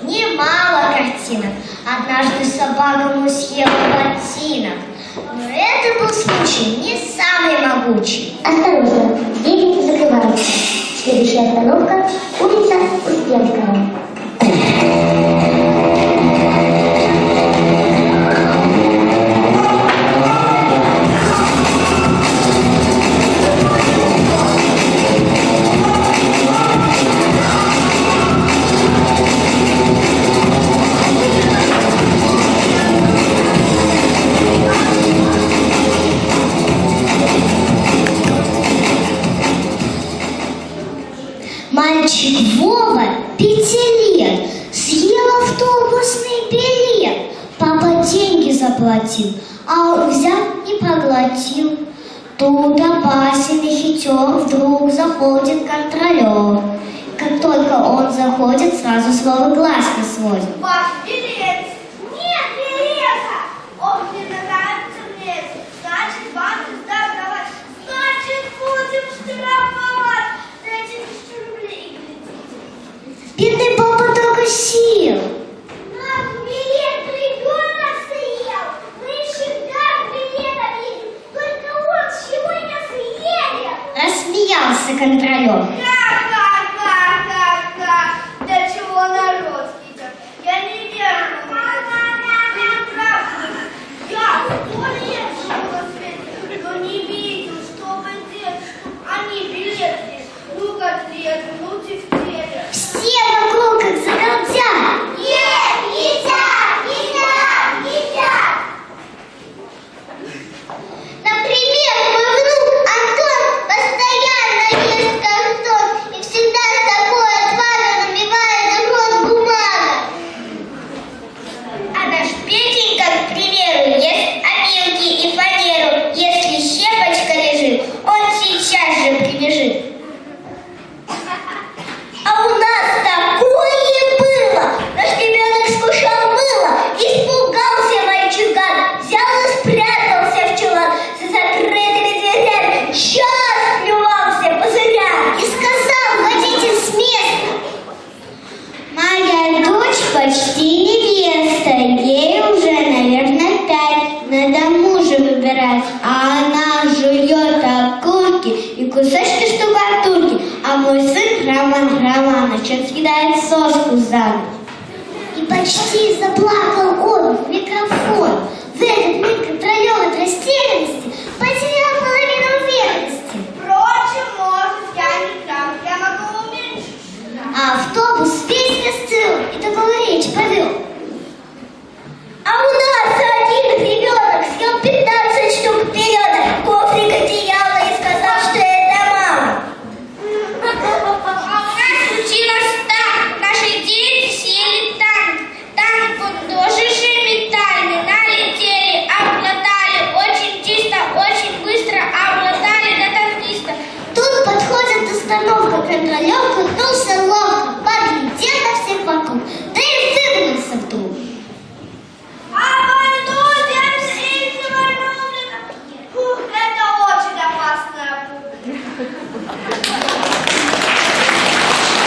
Немало картинок. Однажды собака съела ботинок. Но это был случай не самый могучий. Осторожно, двери закрываются. Следующая остановка – улица Успенская. Мальчик Вова 5 лет съел автобусный билет. Папа деньги заплатил, а взял не проглотил. Тут опасный хитер вдруг заходит контролер. Как только он заходит, сразу слово глаз не сводит. Ваш билет! Нет билета! Ох, не нравится мне! Значит, вам нельзя давать! Значит, будем штрафовать! Дайте 1000 рублей, глядите! Бедный папа только сел. Наш билет ребенок съел! Мы всегда билетом едем! Только он сегодня съедет! Рассмеялся контролер. До чего народ идет? Я не верю. Переправку. Я 100 лет живу на свете, но не видел, чтобы они билеты. Ну котлеты, ну тефтели. Все вокруг как загалдят. Едят! Например, мой внук Антон постоянно ест картон и всегда с такой отвагой набивает рот бумагой. А наш Петенька, к примеру, ест опилки и фанеру. Если щепочка лежит, он сейчас же прибежит. А у нас такое было! Наш ребенок скушал мыло, испугался мальчуган, взял и спрятался в чулан с закрытыми дверями, час плювался пузырям и сказал водитель с места: моя дочь почти невеста, ей уже, наверное, 5, надо мужа выбирать, а она жует окурки и кусочки штукатурки, а мой сын Роман съедает соску за ночь. И почти заплакал он в микрофон. В этот миг контролер от растерянности потерял половину уверенности. Впрочем, может, я не прав. Я могу уменьшить. А автобус весь застыл и такую речь повел.